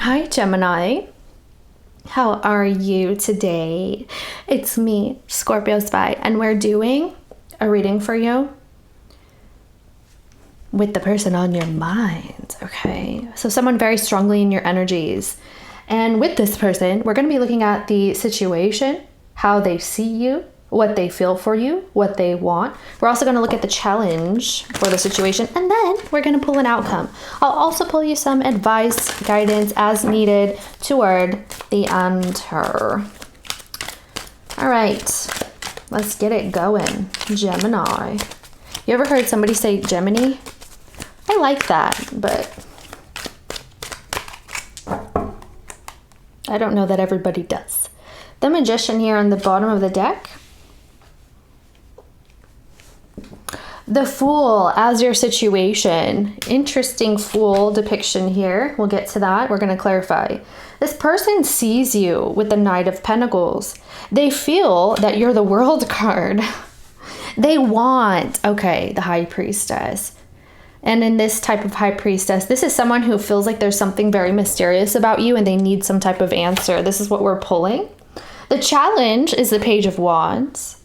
Hi, Gemini. How are you today? It's me, Scorpio Spy, and we're doing a reading for you with the person on your mind, okay? So someone very strongly in your energies. And with this person, we're going to be looking at the situation, how they see you, what they feel for you, what they want. We're also going to look at the challenge for the situation, and then we're going to pull an outcome. I'll also pull you some advice, guidance as needed toward the end here. All right, let's get it going. Gemini. You ever heard somebody say Gemini? I like that, but I don't know that everybody does. The Magician here on the bottom of the deck. The Fool as your situation. Interesting Fool depiction here. We'll get to that. We're going to clarify. This person sees you with the Knight of Pentacles. They feel that you're the World card. They want, okay, the High Priestess. And in this type of High Priestess, this is someone who feels like there's something very mysterious about you and they need some type of answer. This is what we're pulling. The challenge is the Page of Wands.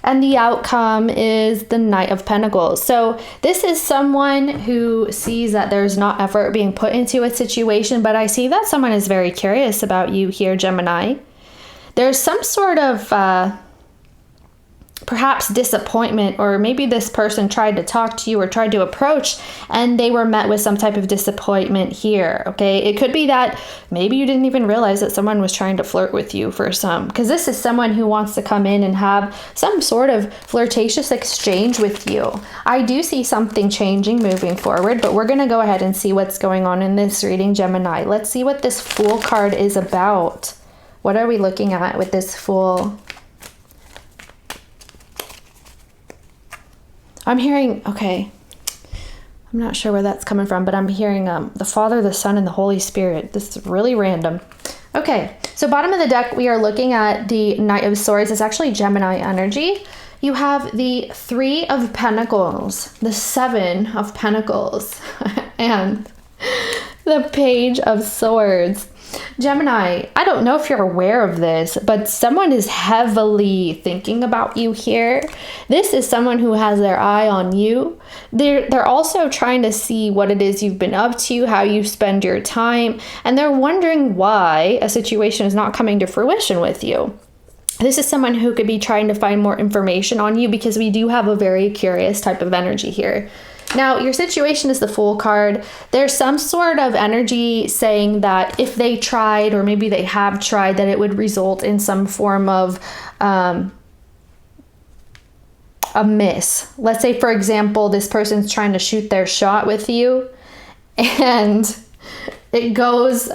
And the outcome is the Knight of Pentacles. So this is someone who sees that there's not effort being put into a situation, but I see that someone is very curious about you here, Gemini. There's some sort of perhaps disappointment, or maybe this person tried to talk to you or tried to approach and they were met with some type of disappointment here, okay? It could be that maybe you didn't even realize that someone was trying to flirt with you for some, because this is someone who wants to come in and have some sort of flirtatious exchange with you. I do see something changing moving forward, but we're going to go ahead and see what's going on in this reading, Gemini. Let's see what this Fool card is about. What are we looking at with this Fool? I'm hearing, okay, I'm not sure where that's coming from, but I'm hearing the Father, the Son, and the Holy Spirit. This is really random. Okay, so bottom of the deck, we are looking at the Knight of Swords. It's actually Gemini energy. You have the Three of Pentacles, the Seven of Pentacles, and the Page of Swords. Gemini, I don't know if you're aware of this, but someone is heavily thinking about you here. This is someone who has their eye on you. They're also trying to see what it is you've been up to, how you spend your time, and they're wondering why a situation is not coming to fruition with you. This is someone who could be trying to find more information on you, because we do have a very curious type of energy here. Now, your situation is the Fool card. There's some sort of energy saying that if they tried, or maybe they have tried, that it would result in some form of a miss. Let's say, for example, this person's trying to shoot their shot with you and it goes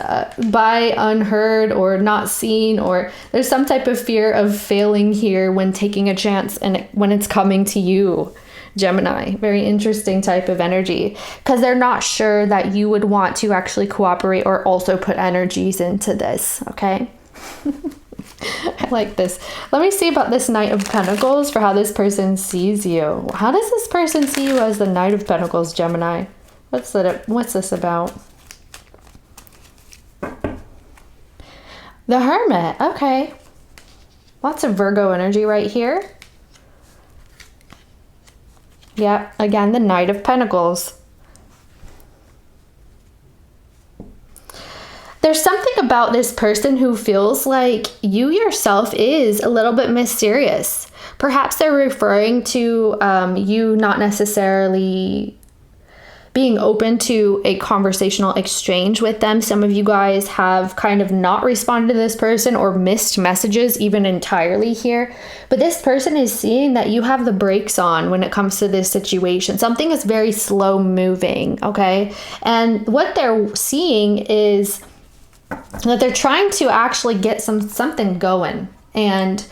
by unheard or not seen, or there's some type of fear of failing here when taking a chance and when it's coming to you. Gemini, very interesting type of energy, because they're not sure that you would want to actually cooperate or also put energies into this, okay? I like this. Let me see about this Knight of Pentacles for how this person sees you. How does this person see you as the Knight of Pentacles, Gemini? What's this about? The Hermit, okay. Lots of Virgo energy right here. Yeah, again, the Knight of Pentacles. There's something about this person who feels like you yourself is a little bit mysterious. Perhaps they're referring to you not necessarily being open to a conversational exchange with them. Some of you guys have kind of not responded to this person or missed messages even entirely here. But this person is seeing that you have the brakes on when it comes to this situation. Something is very slow moving, okay? And what they're seeing is that they're trying to actually get something going. And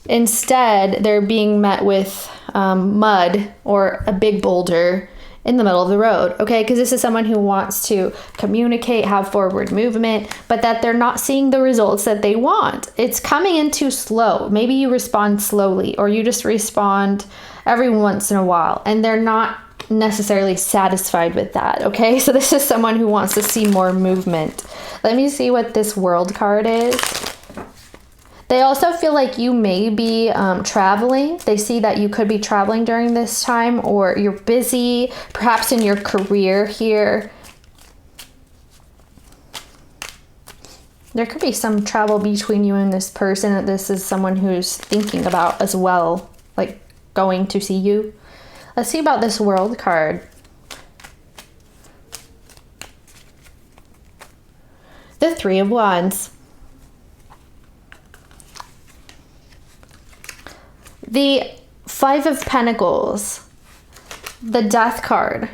instead, they're being met with mud or a big boulder in the middle of the road, okay? Because this is someone who wants to communicate, have forward movement, but that they're not seeing the results that they want. It's coming in too slow. Maybe you respond slowly, or you just respond every once in a while, and they're not necessarily satisfied with that, okay? So this is someone who wants to see more movement. Let me see what this World card is. They also feel like you may be traveling. They see that you could be traveling during this time, or you're busy, perhaps in your career here. There could be some travel between you and this person that this is someone who's thinking about as well, like going to see you. Let's see about this World card. The Three of Wands. The Five of Pentacles, the Death card,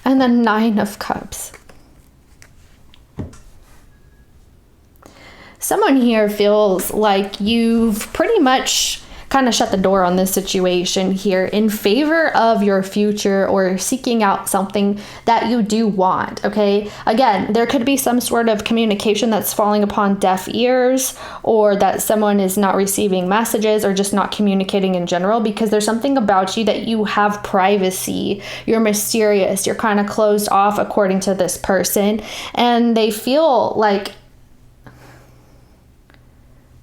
and the Nine of Cups. Someone here feels like you've pretty much kind of shut the door on this situation here in favor of your future, or seeking out something that you do want, okay? Again, there could be some sort of communication that's falling upon deaf ears, or that someone is not receiving messages, or just not communicating in general, because there's something about you that you have privacy. You're mysterious. You're kind of closed off according to this person, and they feel like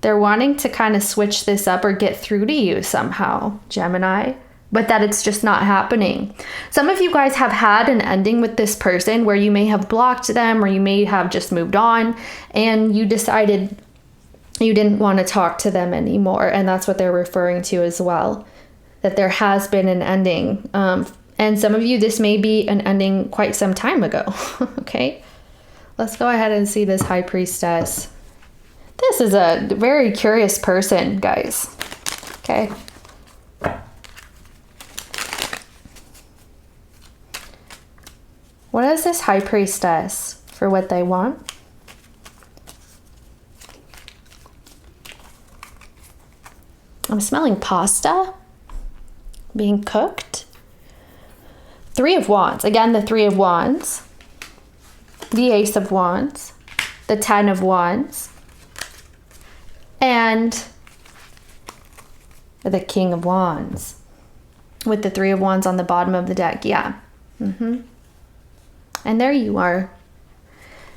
they're wanting to kind of switch this up or get through to you somehow, Gemini, but that it's just not happening. Some of you guys have had an ending with this person where you may have blocked them, or you may have just moved on and you decided you didn't want to talk to them anymore. And that's what they're referring to as well, that there has been an ending. And some of you, this may be an ending quite some time ago, okay? Let's go ahead and see this High Priestess. This is a very curious person, guys. Okay. What is this High Priestess for what they want? I'm smelling pasta being cooked. Three of Wands. Again, the Three of Wands. The Ace of Wands. The Ten of Wands. And the King of Wands with the Three of Wands on the bottom of the deck. Yeah. And there you are.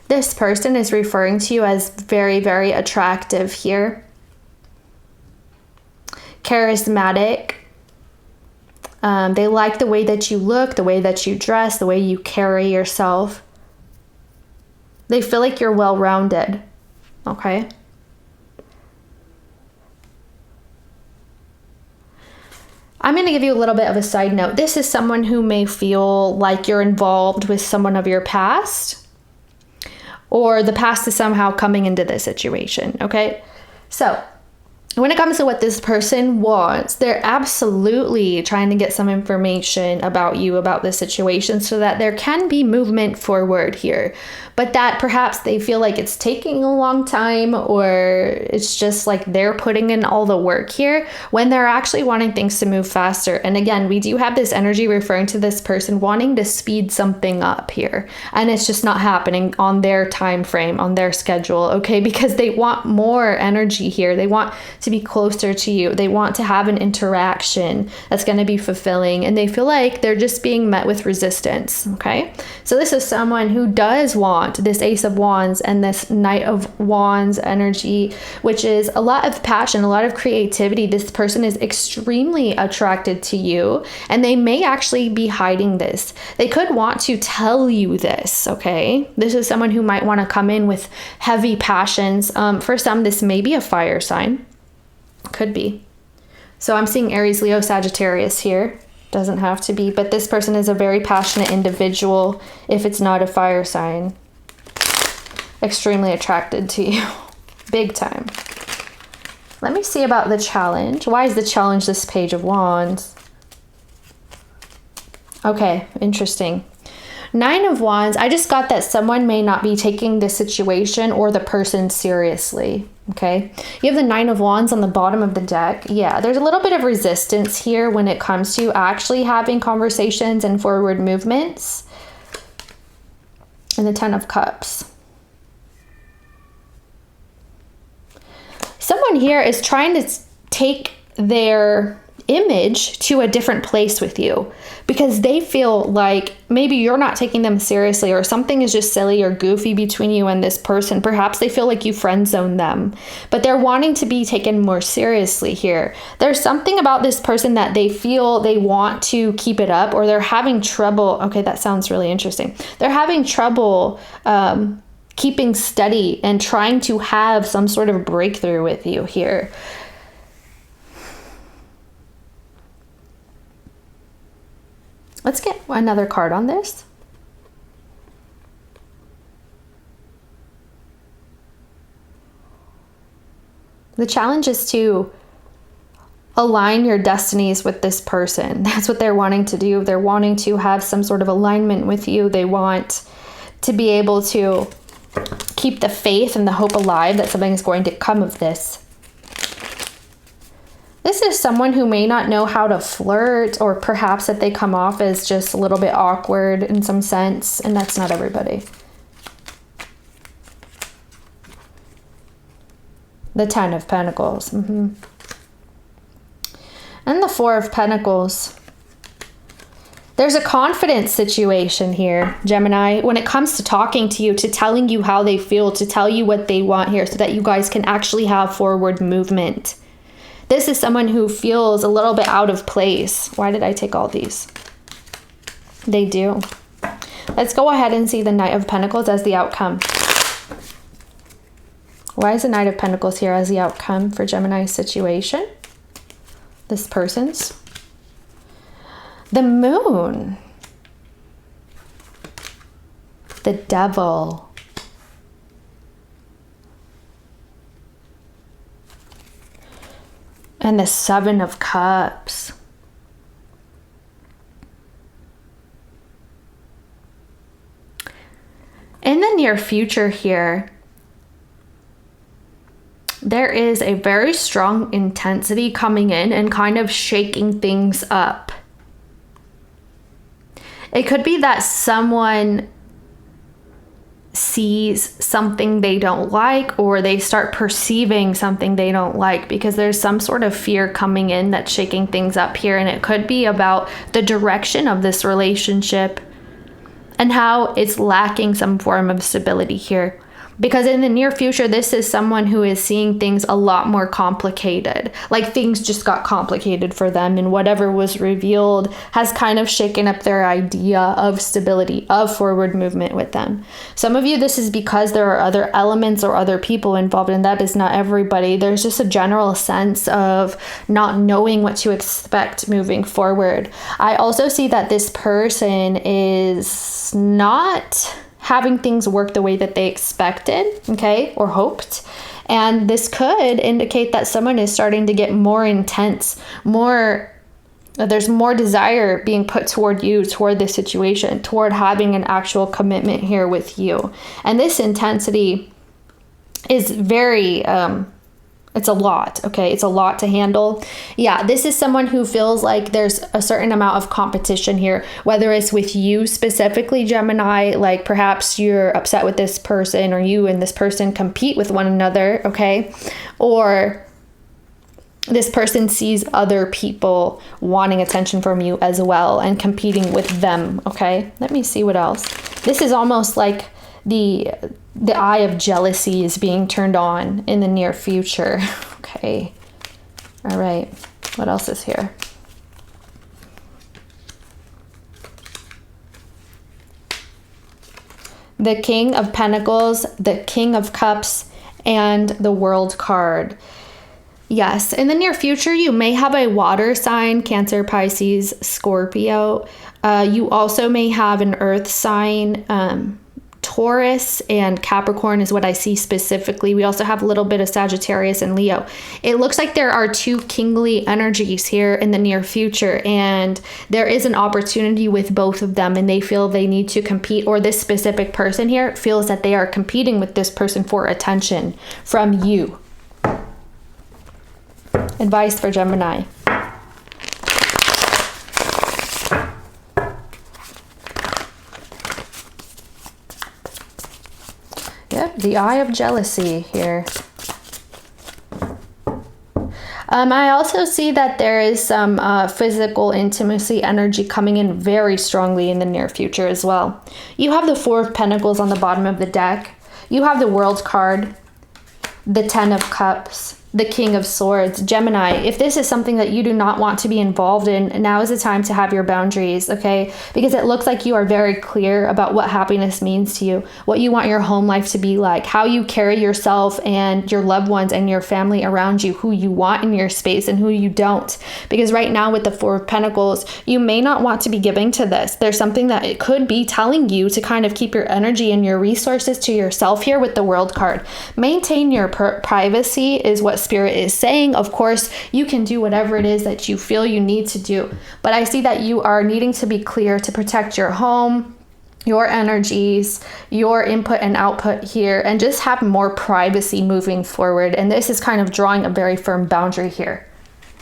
This person is referring to you as very, very attractive here. Charismatic. They like the way that you look, the way that you dress, the way you carry yourself. They feel like you're well-rounded. Okay. I'm going to give you a little bit of a side note. This is someone who may feel like you're involved with someone of your past, or the past is somehow coming into this situation, okay? So when it comes to what this person wants, they're absolutely trying to get some information about you, about this situation, so that there can be movement forward here. But that perhaps they feel like it's taking a long time, or it's just like they're putting in all the work here when they're actually wanting things to move faster. And again, we do have this energy referring to this person wanting to speed something up here. And it's just not happening on their time frame, on their schedule, okay? Because they want more energy here. They want to be closer to you. They want to have an interaction that's going to be fulfilling. And they feel like they're just being met with resistance, okay? So this is someone who does want this Ace of Wands and this Knight of Wands energy, which is a lot of passion, a lot of creativity. This person is extremely attracted to you, and they may actually be hiding this. They could want to tell you this, okay? This is someone who might want to come in with heavy passions. For some, this may be a fire sign. Could be. So I'm seeing Aries, Leo, Sagittarius here. Doesn't have to be, but this person is a very passionate individual if it's not a fire sign. Extremely attracted to you. Big time. Let me see about the challenge. Why is the challenge this Page of Wands? Okay, interesting. Nine of Wands. I just got that someone may not be taking this situation or the person seriously. Okay, you have the Nine of Wands on the bottom of the deck. Yeah, there's a little bit of resistance here when it comes to actually having conversations and forward movements. And the Ten of Cups. Someone here is trying to take their image to a different place with you because they feel like maybe you're not taking them seriously or something is just silly or goofy between you and this person. Perhaps they feel like you friend zone them, but they're wanting to be taken more seriously here. There's something about this person that they feel they want to keep it up, or they're having trouble. Okay, that sounds really interesting. They're having trouble keeping steady and trying to have some sort of breakthrough with you here. Let's get another card on this. The challenge is to align your destinies with this person. That's what they're wanting to do. They're wanting to have some sort of alignment with you. They want to be able to keep the faith and the hope alive that something is going to come of this. This is someone who may not know how to flirt, or perhaps that they come off as just a little bit awkward in some sense, and that's not everybody. The Ten of Pentacles. And the Four of Pentacles. There's a confidence situation here, Gemini, when it comes to talking to you, to telling you how they feel, to tell you what they want here so that you guys can actually have forward movement. This is someone who feels a little bit out of place. Why did I take all these? They do. Let's go ahead and see the Knight of Pentacles as the outcome. Why is the Knight of Pentacles here as the outcome for Gemini's situation? This person's. The Moon. The Devil. And the Seven of Cups. In the near future here, there is a very strong intensity coming in and kind of shaking things up. It could be that someone sees something they don't like, or they start perceiving something they don't like, because there's some sort of fear coming in that's shaking things up here. And it could be about the direction of this relationship and how it's lacking some form of stability here. Because in the near future, this is someone who is seeing things a lot more complicated. Like things just got complicated for them, and whatever was revealed has kind of shaken up their idea of stability, of forward movement with them. Some of you, this is because there are other elements or other people involved, and that is not everybody. There's just a general sense of not knowing what to expect moving forward. I also see that this person is not having things work the way that they expected, okay, or hoped. And this could indicate that someone is starting to get more intense, there's more desire being put toward you, toward this situation, toward having an actual commitment here with you. And this intensity is very, it's a lot, okay? It's a lot to handle. Yeah, this is someone who feels like there's a certain amount of competition here, whether it's with you specifically, Gemini, like perhaps you're upset with this person, or you and this person compete with one another, okay? Or this person sees other people wanting attention from you as well and competing with them, okay? Let me see what else. This is almost like the eye of jealousy is being turned on in the near future. Okay. All right. What else is here? The King of Pentacles, the King of Cups, and the World card. Yes, in the near future, you may have a water sign, Cancer, Pisces, Scorpio. You also may have an earth sign, Taurus and Capricorn is what I see specifically. We also have a little bit of Sagittarius and Leo. It looks like there are two kingly energies here in the near future, and there is an opportunity with both of them, and they feel they need to compete, or this specific person here feels that they are competing with this person for attention from you. Advice for Gemini. Yep, the eye of jealousy here. I also see that there is some physical intimacy energy coming in very strongly in the near future as well. You have the Four of Pentacles on the bottom of the deck. You have the World card, the Ten of Cups, the King of Swords. Gemini, if this is something that you do not want to be involved in, now is the time to have your boundaries, okay? Because it looks like you are very clear about what happiness means to you, what you want your home life to be like, how you carry yourself and your loved ones and your family around you, who you want in your space and who you don't. Because right now with the Four of Pentacles, you may not want to be giving to this. There's something that it could be telling you to kind of keep your energy and your resources to yourself here with the World card. Maintain your privacy is what Spirit is saying. Of course, you can do whatever it is that you feel you need to do, but I see that you are needing to be clear to protect your home, your energies, your input and output here, and just have more privacy moving forward. And this is kind of drawing a very firm boundary here.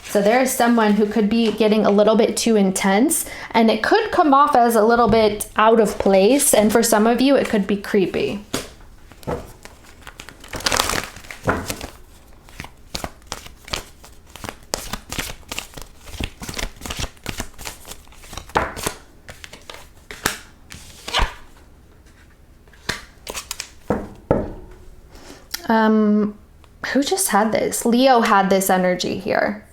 So there is someone who could be getting a little bit too intense, and it could come off as a little bit out of place. And for some of you, it could be creepy. Who just had this? Leo had this energy here.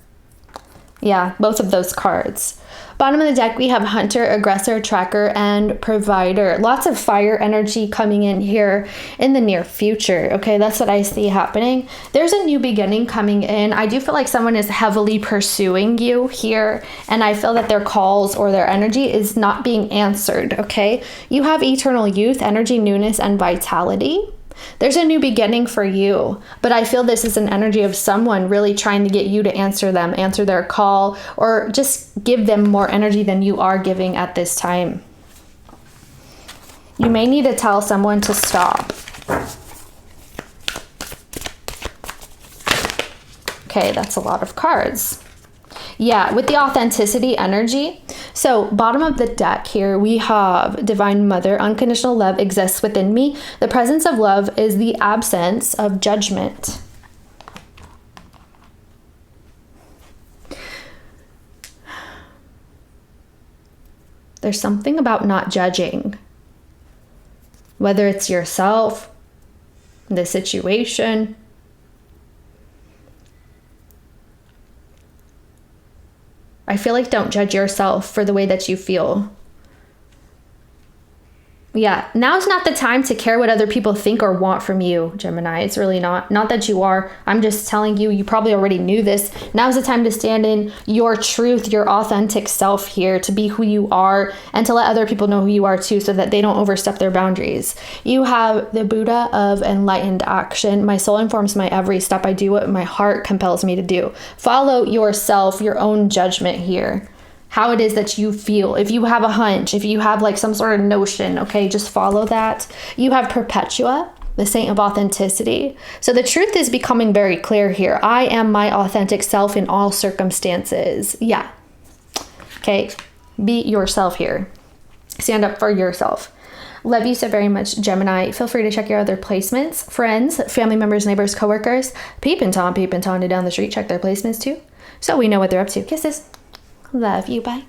Yeah, both of those cards. Bottom of the deck, we have Hunter, Aggressor, Tracker, and Provider. Lots of fire energy coming in here in the near future. Okay, that's what I see happening. There's a new beginning coming in. I do feel like someone is heavily pursuing you here, and I feel that their calls or their energy is not being answered. Okay, you have eternal youth, energy, newness, and vitality. There's a new beginning for you, but I feel this is an energy of someone really trying to get you to answer them, answer their call, or just give them more energy than you are giving at this time. You may need to tell someone to stop. Okay, that's a lot of cards. Yeah, with the authenticity energy. So bottom of the deck here, we have Divine Mother, unconditional love exists within me. The presence of love is the absence of judgment. There's something about not judging, whether it's yourself, the situation. I feel like don't judge yourself for the way that you feel. Yeah, now's not the time to care what other people think or want from you, Gemini. It's really not. Not that you are. I'm just telling you, you probably already knew this. Now's the time to stand in your truth, your authentic self here, to be who you are and to let other people know who you are too, so that they don't overstep their boundaries. You have the Buddha of enlightened action. My soul informs my every step. I do what my heart compels me to do. Follow yourself, your own judgment here. How it is that you feel. If you have a hunch, if you have like some sort of notion, okay, just follow that. You have Perpetua, the saint of authenticity. So the truth is becoming very clear here. I am my authentic self in all circumstances. Yeah. Okay. Be yourself here. Stand up for yourself. Love you so very much, Gemini. Feel free to check your other placements. Friends, family members, neighbors, coworkers. Peep and Tom down the street. Check their placements too, so we know what they're up to. Kisses. Love you. Bye.